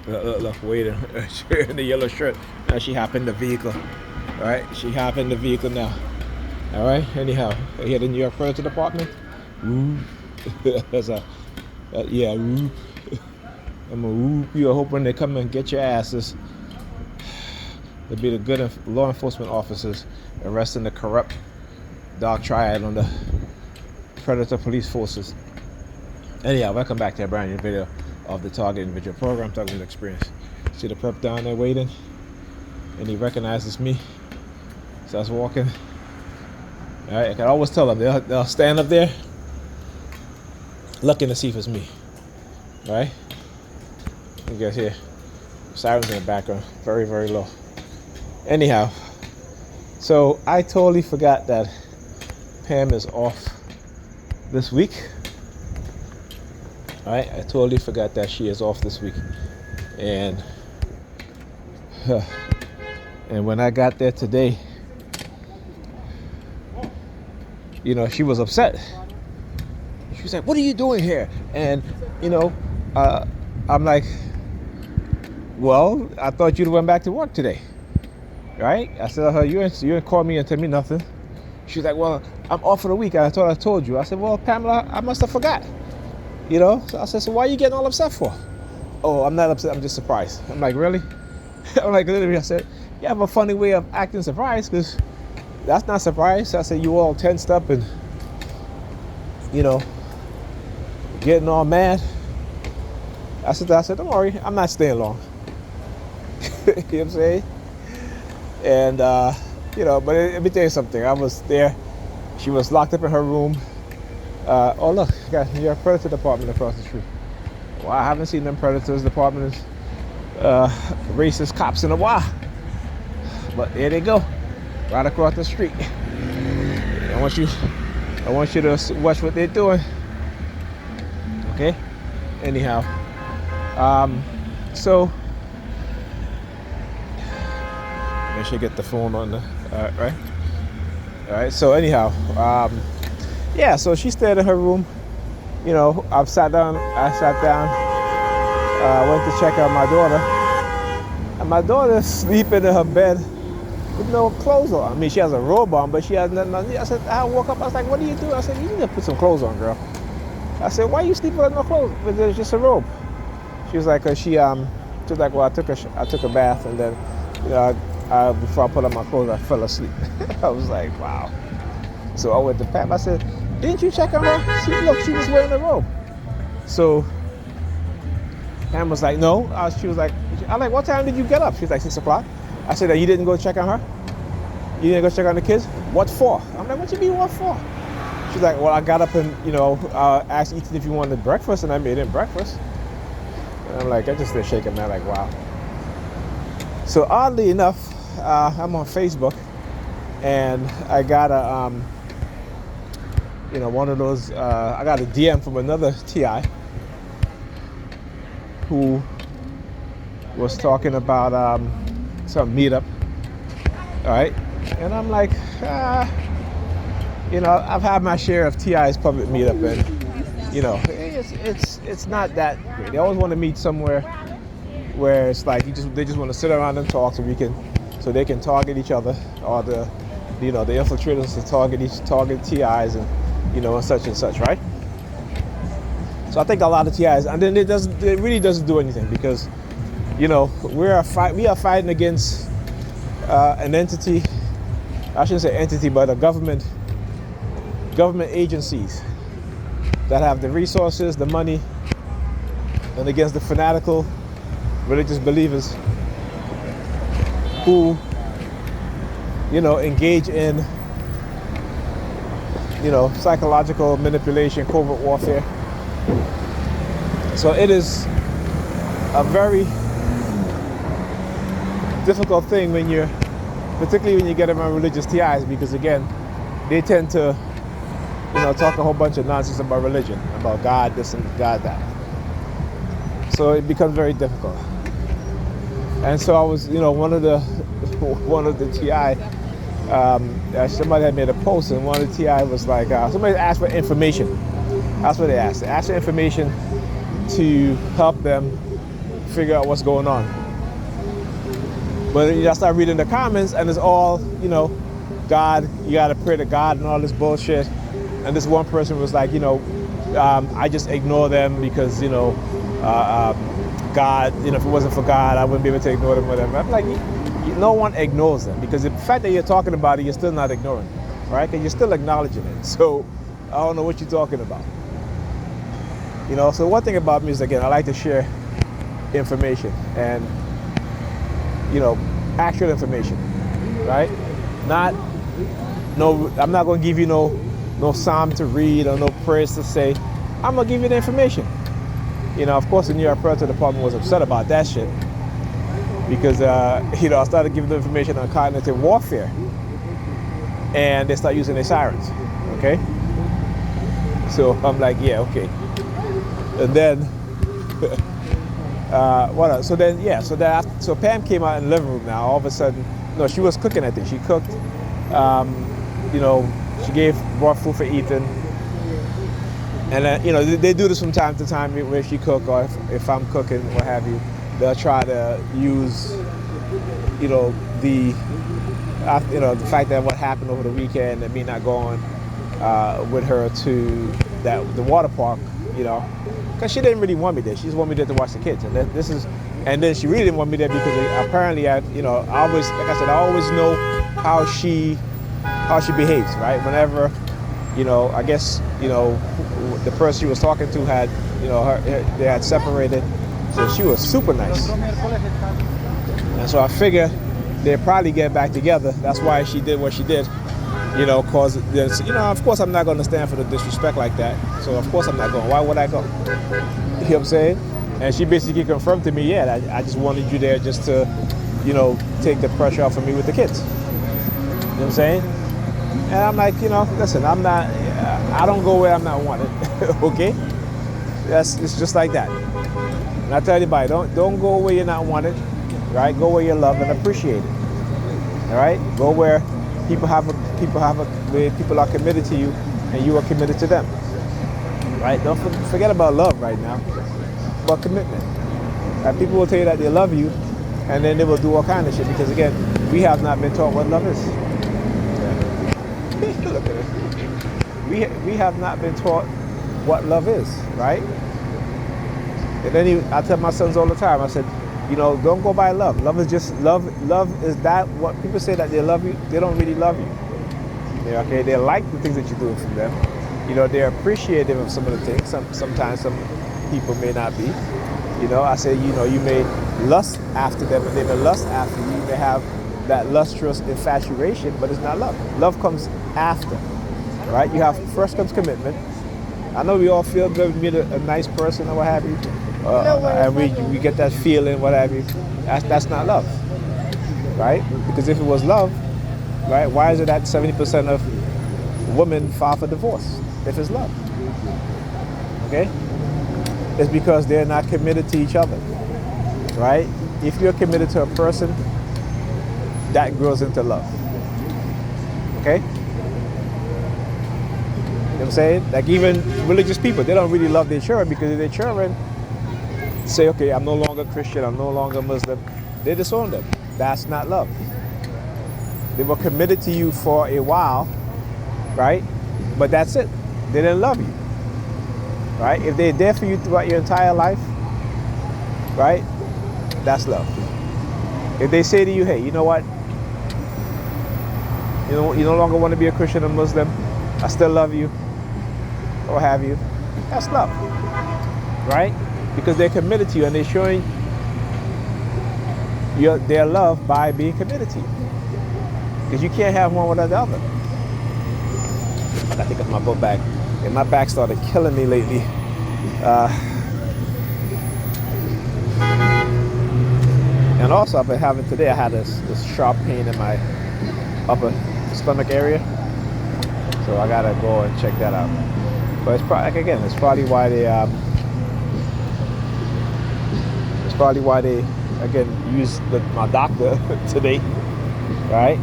Look, waiting. In the yellow shirt. Now she hop in the vehicle. All right, she hop in the vehicle now. All right. Anyhow, here the New York Furniture Department. Ooh, that's a yeah. Ooh. I'm gonna whoop you. Hoping they come and get your asses. They'll be the good law enforcement officers arresting the corrupt dark triad on the predator police forces. Anyhow, welcome back to a brand new video of the Target Individual Program, Target Experience. See the perp down there waiting, and he recognizes me. Starts walking. All right, I can always tell them they'll stand up there, looking to see if it's me. All right, you guys hear sirens in the background, very, very low. Anyhow, so I totally forgot that Pam is off this week. All right, I totally forgot that she is off this week, and when I got there today, she was upset. She was like, "What are you doing here?" And I'm like, "Well, I thought you'd went back to work today, right?" I said to her, "You didn't call me and tell me nothing." She's like, "Well, I'm off for the week. I thought I told you." I said, "Well, Pamela, I must have forgot." So I said, "So why are you getting all upset for?" "Oh, I'm not upset. I'm just surprised." I'm like, "Really?" I'm like, literally, I said, "You have a funny way of acting surprised, because that's not surprise." I said, "You all tensed up and, getting all mad." I said, "Don't worry. I'm not staying long." You know what I'm saying? And, but let me tell you something. I was there. She was locked up in her room. Oh, look, got your predator department across the street. Well, I haven't seen them predators department, racist cops in a while. But there they go, right across the street. I want you to watch what they're doing. Okay. Anyhow, so I should get the phone on the right. All right. So anyhow, yeah. So she stayed in her room. I sat down. Went to check out my daughter, and my daughter's sleeping in her bed with no clothes on. I mean, she has a robe on, but she has nothing on. I said, I woke up. I was like, "What are you doing?" I said, "You need to put some clothes on, girl." I said, "Why are you sleeping with no clothes? With just a robe?" She was like, she was like, "Well, I took a bath, and then, before I put on my clothes, I fell asleep." I was like, wow. So I went to Pam. I said, "Didn't you check on her? She was wearing a robe." So Pam was like, "No." She was like, I'm like, "What time did you get up?" She was like, 6 o'clock. I said, "You didn't go check on her? You didn't go check on the kids? What for?" I'm like, "What you mean, what for?" She's like, "Well, I got up and, asked Ethan if he wanted breakfast, and I made him breakfast." And I'm like, I just started shaking, man, like, wow. So oddly enough, I'm on Facebook, and I got one of those, I got a DM from another TI who was talking about some meetup, all right? And I'm like, I've had my share of TI's public meetup, and, it's not that great. They always want to meet somewhere where it's like they just want to sit around and talk, so they can target each other, or the infiltrators to target TIs and and such and such, right? So I think a lot of TIs, and then it really doesn't do anything, because we are fighting against an entity. I shouldn't say entity, but a government agencies that have the resources, the money, and against the fanatical religious believers who engage in psychological manipulation, covert warfare. So it is a very difficult thing particularly when you get around religious TIs, because again, they tend to talk a whole bunch of nonsense about religion, about God this and God that. So it becomes very difficult. And so I was, one of the TI, somebody had made a post, and one of the TI was like, somebody asked for information. That's what they asked. They asked for information to help them figure out what's going on. But then you start reading the comments, and it's all, you know, God, you got to pray to God and all this bullshit. And this one person was like, you know, I just ignore them because, you know, God, you know, if it wasn't for God, I wouldn't be able to ignore them, whatever. I'm like, no one ignores them, because the fact that you're talking about it, you're still not ignoring it, right? Because you're still acknowledging it. So I don't know what you're talking about. You know, so one thing about me is, again, I like to share information and, you know, actual information, right? I'm not going to give you no psalm to read or no prayers to say. I'm going to give you the information. You know, of course, the New York Prayer Department was upset about that shit because, you know, I started giving them information on cognitive warfare, and they start using their sirens, okay? So I'm like, yeah, okay. And then, what else? So Pam came out in the living room now. All of a sudden, no, she was cooking, I think. She cooked, you know, she brought food for Ethan. And then, you know, they do this from time to time where she cook, or if I'm cooking, what have you. They'll try to use, you know, the fact that what happened over the weekend and me not going with her to the water park, you know, because she didn't really want me there. She just wanted me there to watch the kids. And then she really didn't want me there because apparently I always, like I said, I always know how she behaves, right? Whenever, you know, I guess, you know, the person she was talking to had, you know, they had separated, so she was super nice. And so I figure they'd probably get back together. That's why she did what she did, you know, cause there's, you know, of course I'm not going to stand for the disrespect like that. So of course I'm not going. Why would I go? You know what I'm saying? And she basically confirmed to me, yeah, I just wanted you there just to, you know, take the pressure off of me with the kids. You know what I'm saying? And I'm like, you know, listen, I don't go where I'm not wanted, okay? It's just like that. And I tell anybody, don't go where you're not wanted, right? Go where you're loved and appreciated, all right? Go where people are committed to you and you are committed to them, right? Don't forget about love right now, but commitment. And people will tell you that they love you, and then they will do all kind of shit because, again, we have not been taught what love is. Look at it. We have not been taught what love is, right? And then I tell my sons all the time, I said, you know, don't go by love. Love is just love. Love is that what people say that they love you, they don't really love you. Yeah, okay, they like the things that you're doing for them. You know, they're appreciative of some of the things. Sometimes some people may not be. You know, I say, you know, you may lust after them and they may lust after you. You may have that lustrous infatuation, but it's not love. Love comes after, right? First comes commitment. I know we all feel good when we meet a nice person or what have you, and we get that feeling, what have you. That's not love, right? Because if it was love, right, why is it that 70% of women file for divorce if it's love? Okay? It's because they're not committed to each other, right? If you're committed to a person, that grows into love. Okay? You know what I'm saying? Like even religious people, they don't really love their children because if their children say, okay, I'm no longer Christian, I'm no longer Muslim, they disown them. That's not love. They were committed to you for a while, right? But that's it. They didn't love you. Right? If they're there for you throughout your entire life, right? That's love. If they say to you, hey, you know what? You no longer want to be a Christian or Muslim, I still love you, or have you, that's love. Right? Because they're committed to you and they're showing their love by being committed to you. Because you can't have one without the other. I gotta take off my book bag. And my back started killing me lately. And also I've been having today, I had this sharp pain in my upper stomach area. So I gotta go and check that out. But it's probably, like again, it's probably why they again use my doctor today, right?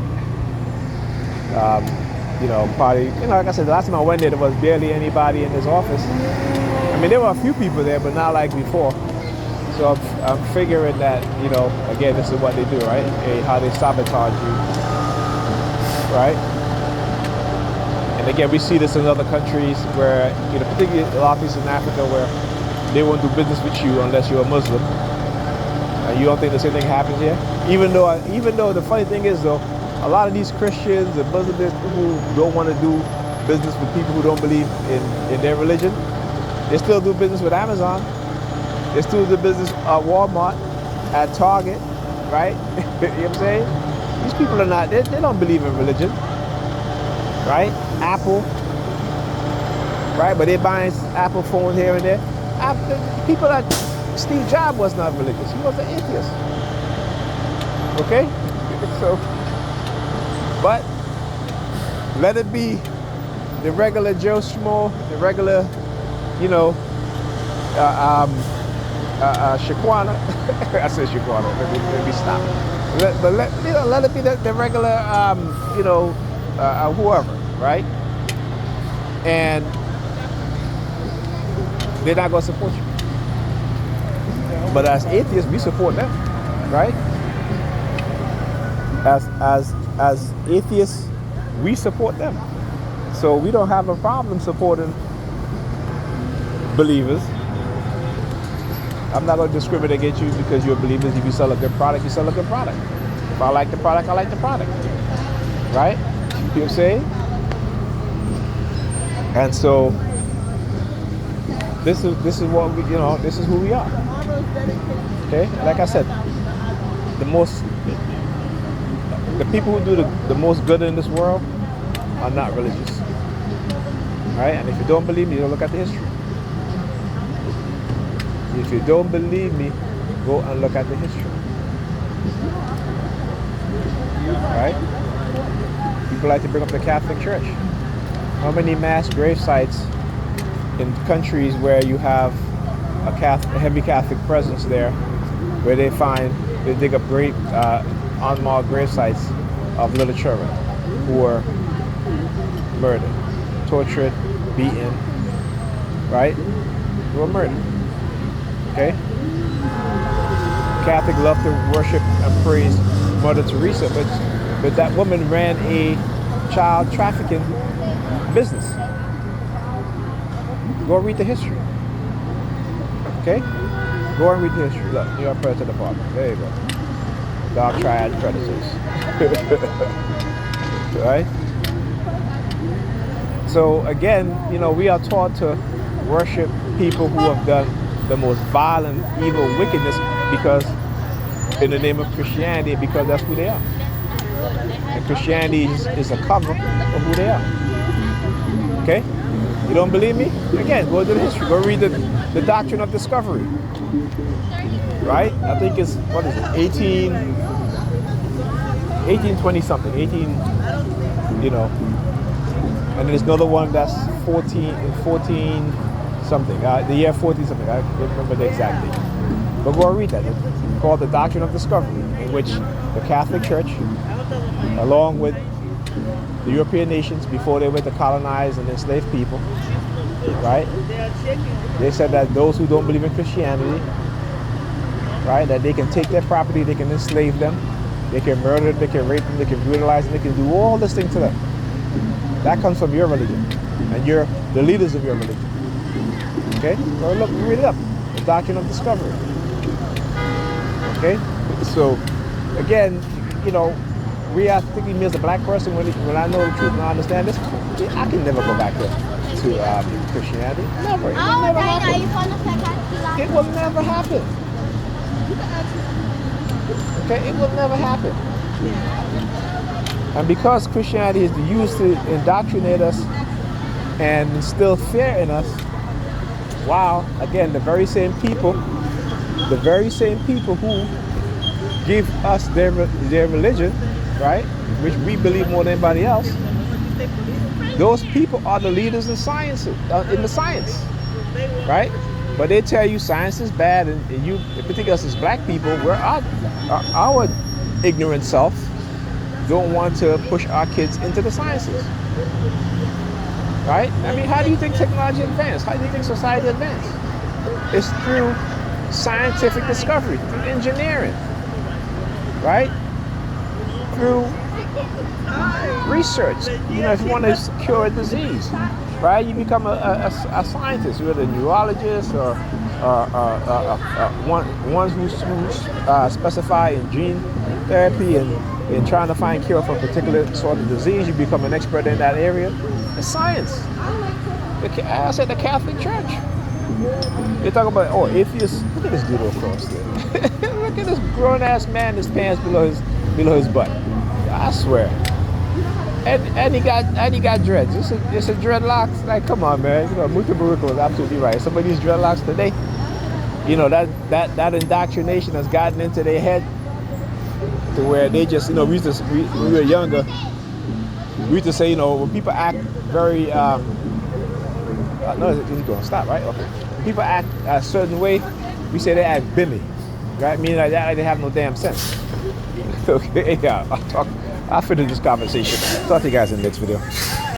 You know, probably, you know, like I said, the last time I went there was barely anybody in his office. I mean, there were a few people there, but not like before. So I'm figuring that, again, this is what they do, right? How they sabotage you, right? And again, we see this in other countries where, particularly a lot of places in Africa where they won't do business with you unless you're a Muslim. You don't think the same thing happens here? Even though the funny thing is, though, a lot of these Christians and Muslims who don't want to do business with people who don't believe in their religion, they still do business with Amazon. They still do business at Walmart, at Target, right? You know what I'm saying? These people are not, they don't believe in religion, right? Apple, right? But they're buying Apple phones here and there. People like Steve Jobs was not religious. He was an atheist. Okay? So, but let it be the regular Joe Schmo, the regular, Shaquana. I said Shaquana. Let me stop. Let it be the regular, whoever, right? And they're not going to support you. But as atheists, we support them, right? As atheists, we support them. So we don't have a problem supporting believers. I'm not going to discriminate against you because you're believers. If you sell a good product, you sell a good product. If I like the product, I like the product. Right? You know what I'm saying? And so this is what we, this is who we are. Okay? Like I said, the people who do the most good in this world are not religious. Right? And if you don't believe me, you look at the history. If you don't believe me, go and look at the history. Right? People like to bring up the Catholic Church. How many mass grave sites in countries where you have a heavy Catholic presence there, where they dig up great unmarked grave sites of little children who were murdered, tortured, beaten, right? Who were murdered. Okay? Catholics love to worship and praise Mother Teresa, but that woman ran a child trafficking business. Go read the history. Okay? Go and read the history. Look, New York President Department. There you go. Dark triad predators. Right? So again, we are taught to worship people who have done the most violent, evil wickedness because in the name of Christianity, because that's who they are. And Christianity is a cover of who they are. Okay? You don't believe me? Again, go to the history. Go read the Doctrine of Discovery. Right? I think it's, 1820 something. And there's another one that's 14 something. The year 14 something. I don't remember the exact date. But go and read that. It's called the Doctrine of Discovery, in which the Catholic Church, along with the European nations before they went to colonize and enslave people, right? They said that those who don't believe in Christianity, right, that they can take their property, they can enslave them, they can murder them, they can rape them, they can brutalize them, they can do all this thing to them. That comes from your religion, and you're the leaders of your religion. Okay? So look, read it up. The Doctrine of Discovery. Okay? So, again, we are thinking me as a black person, when I know the truth and I understand this, I can never go back to Christianity. Never. It will never happen. It will never happen. Okay? It will never happen. And because Christianity is used to indoctrinate us and instill fear in us, wow, again, the very same people who give us their religion, right, which we believe more than anybody else, those people are the leaders in science, in the science, right? But they tell you science is bad, and you, particularly us as black people, we're our ignorant self don't want to push our kids into the sciences, right? I mean, how do you think technology advanced? How do you think society advanced? It's through scientific discovery, through engineering, right? Through research. If you want to cure a disease, right? You become a scientist, whether a neurologist or ones who specify in gene therapy and in trying to find cure for a particular sort of disease. You become an expert in that area. It's science. I said the Catholic Church. They talk about, atheists. Look at this dude across there. Look at this grown-ass man, his pants below his butt. I swear. And he got dreads. It's a dreadlocks. Like, come on, man. Muta Baruch was absolutely right. Some of these dreadlocks today, that indoctrination has gotten into their head to where they just, when we were younger, we used to say, when people act very, no, he's going to stop, right? Okay. When people act a certain way, we say they act Billy, right? Meaning like that, like they have no damn sense. Okay, yeah, I'll finish this conversation. Talk to you guys in the next video.